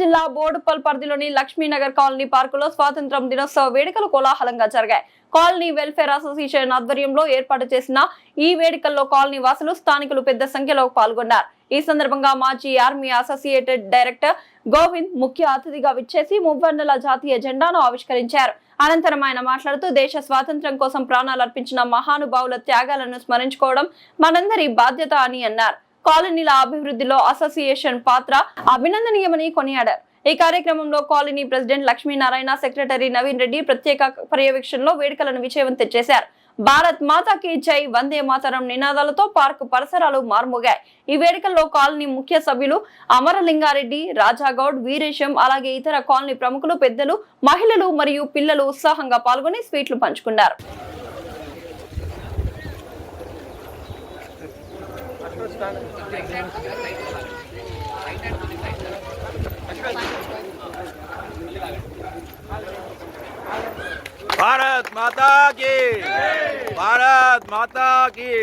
జిల్లా బోడుపల్ పరిధిలోని లక్ష్మీనగర్ కాలనీ పార్కులో స్వాతంత్ర్యం దినోత్సవ వేడుకలు కోలాహలంగా జరిగాయి. కాలనీ వెల్ఫేర్ అసోసియేషన్ ఆధ్వర్యంలో ఏర్పాటు చేసిన ఈ వేడుకల్లో కాలనీ వాసులు, స్థానికులు పెద్ద సంఖ్యలో పాల్గొన్నారు. ఈ సందర్భంగా మాజీ ఆర్మీ అసోసియేటెడ్ డైరెక్టర్ గోవింద్ ముఖ్య అతిథిగా విచ్చేసి మువ్వన్నెల జాతీయ జెండాను ఆవిష్కరించారు. అనంతరం ఆయన మాట్లాడుతూ దేశ స్వాతంత్ర్యం కోసం ప్రాణాలు అర్పించిన మహానుభావుల త్యాగాలను స్మరించుకోవడం మనందరి బాధ్యత అని అన్నారు. కాలనీల అభివృద్ధిలో అసోసియేషన్ పాత్ర అభినందనీయమని కొనియాడారు. ఈ కార్యక్రమంలో colony president Lakshminarayana, secretary Naveen Reddy ప్రత్యేక పర్యవేక్షణలో వేడుకలను విజయవంతం చేశారు. భారత్ మాతాకి జై, వందే మాతరం నినాదాలతో పార్కు పరిసరాలు మార్మోగాయి. ఈ వేడుకల్లో కాలనీ ముఖ్య సభ్యులు అమరలింగారెడ్డి, రాజాగౌడ్, వీరేశం, అలాగే ఇతర కాలనీ ప్రముఖులు, పెద్దలు, మహిళలు మరియు పిల్లలు ఉత్సాహంగా పాల్గొని స్వీట్లు పంచుకున్నారు. भारत माता की, भारत माता की,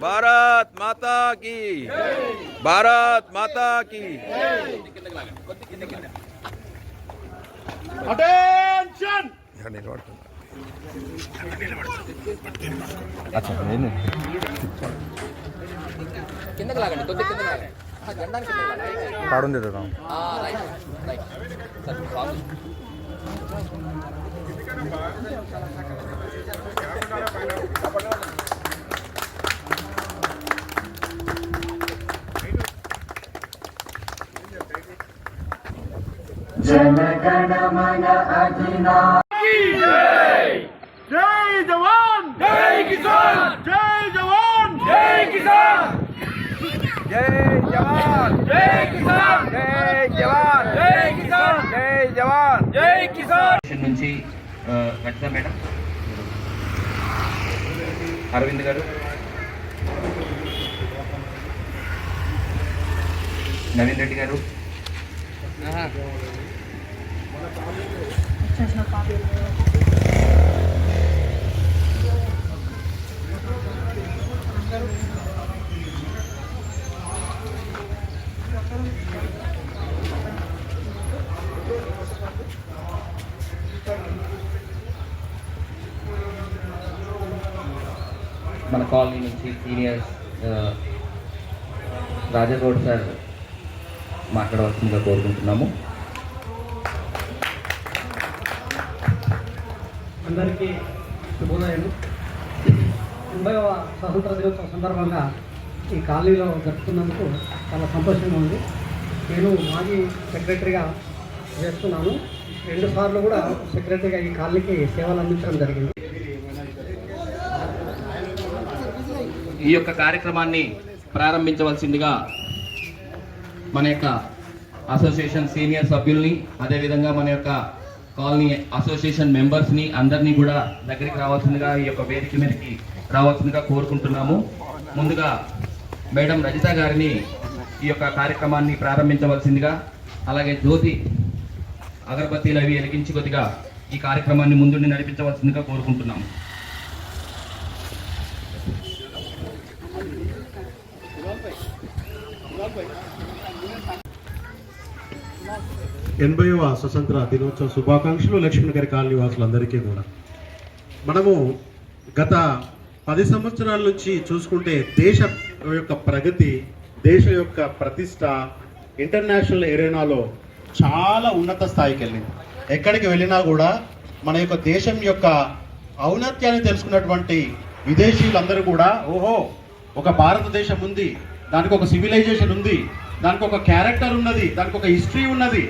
भारत माता की, भारत माता की। अटेंशन। अच्छा కిందకి లాగండి, కొద్దిగా కిందకి లాగండి. జెండాని కిందకి లాగండి. పాడుంది కదా. రైట్ రైట్ సర్ బాగు. జనగణ మన అధినాయక జై जय जवान जय किसान, जय जवान जय किसान, जय जवान जय किसान, जय जवान जय किसान, जय जवान जय किसान। నుంచి రచిత మేడం, అరవింద్ గారు, నవీన్ రెడ్డి గారు, మన కాలనీ నుంచి సీనియర్స్ రాజగౌడ్ సార్ మాట్లాడవలసిందిగా కోరుకుంటున్నాము. అందరికీ శుభోదయం. 80వ స్వాతంత్ర దినోత్సవ సందర్భంగా ఈ కాలనీలో జరుపుతున్నందుకు చాలా సంతోషంగా ఉంది. నేను మాజీ సెక్రటరీగా చేస్తున్నాను. 2 సార్లు కూడా సెక్రటరీగా ఈ కాలనీకి సేవలు అందించడం జరిగింది. ఈ యొక్క కార్యక్రమాన్ని ప్రారంభించవలసిందిగా మన యొక్క అసోసియేషన్ సీనియర్ సభ్యుల్ని, అదేవిధంగా మన యొక్క కాలనీ అసోసియేషన్ మెంబర్స్ని అందరినీ కూడా దగ్గరికి రావాల్సిందిగా, ఈ యొక్క వేదిక మీదకి రావాల్సిందిగా కోరుకుంటున్నాము. ముందుగా మేడం రజిత గారిని ఈ యొక్క కార్యక్రమాన్ని ప్రారంభించవలసిందిగా, అలాగే జ్యోతి అగరబత్తీలు అవి వెలిగించి కొద్దిగా ఈ కార్యక్రమాన్ని ముందుండి నడిపించవలసిందిగా కోరుకుంటున్నాము. ఎనభైవ స్వతంత్ర దినోత్సవ శుభాకాంక్షలు లక్ష్మీనగర్ కాలనీ వాసులందరికీ కూడా. మనము గత 10 సంవత్సరాల నుంచి చూసుకుంటే దేశం యొక్క ప్రగతి, దేశం యొక్క ప్రతిష్ట ఇంటర్నేషనల్ ఎరేనాలో చాలా ఉన్నత స్థాయికి వెళ్ళింది. ఎక్కడికి వెళ్ళినా కూడా మన యొక్క దేశం యొక్క ఔన్నత్యాన్ని తెలుసుకున్నటువంటి విదేశీయులందరూ కూడా, ఓహో ఒక భారతదేశం ఉంది, దానికి ఒక సివిలైజేషన్ ఉంది, దానికి ఒక క్యారెక్టర్ ఉన్నది, దానికి ఒక హిస్టరీ ఉన్నది,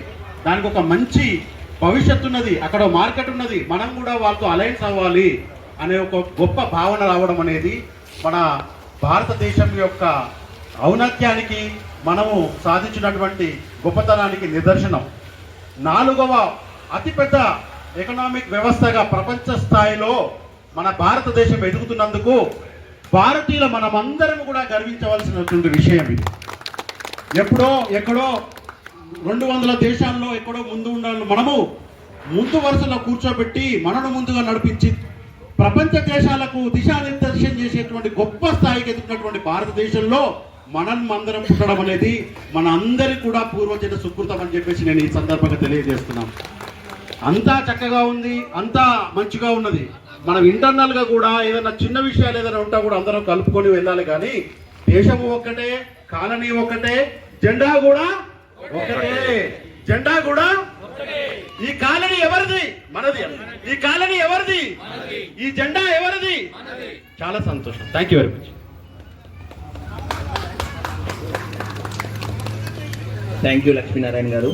దానికి ఒక మంచి భవిష్యత్తు ఉన్నది, అక్కడ మార్కెట్ ఉన్నది, మనం కూడా వాళ్ళతో అలయన్స్ అవ్వాలి అనే ఒక గొప్ప భావన రావడం అనేది మన భారతదేశం యొక్క ఔన్నత్యానికి, మనము సాధించినటువంటి గొప్పతనానికి నిదర్శనం. 4వ అతిపెద్ద ఎకనామిక్ వ్యవస్థగా ప్రపంచ స్థాయిలో మన భారతదేశం ఎదుగుతున్నందుకు భారతీయుల మనమందరం కూడా గర్వించవలసినటువంటి విషయం ఇది. ఎక్కడో 200 దేశాల్లో ఎక్కడో ముందు ఉండాలి, మనము ముందు వరుసలో కూర్చోబెట్టి మనను ముందుగా నడిపించి ప్రపంచ దేశాలకు దిశానిర్దేశం చేసేటువంటి గొప్ప స్థాయికి ఎదుగుతున్నటువంటి భారతదేశంలో అందరం పుట్టడం అనేది మన అందరి కూడా పూర్వజన సుకృతం అని చెప్పేసి నేను ఈ సందర్భంగా తెలియజేస్తున్నాను. అంతా చక్కగా ఉంది, అంతా మంచిగా ఉన్నది. మనం ఇంటర్నల్ గా కూడా ఏదైనా చిన్న విషయాలు ఏదైనా ఉంటా కూడా అందరం కలుపుకొని వెళ్ళాలి. కానీ దేశము ఒక్కటే, కాలనీ ఒక్కటే, జెండా కూడా ఒకటే, జెండా కూడా ఈ కాలనీ ఎవరిది? మనది. ఈ కాలనీ ఎవరిది? ఈ జెండా ఎవరిది? చాలా సంతోషం. Thank you very much. Thank you Lakshminarayana గారు.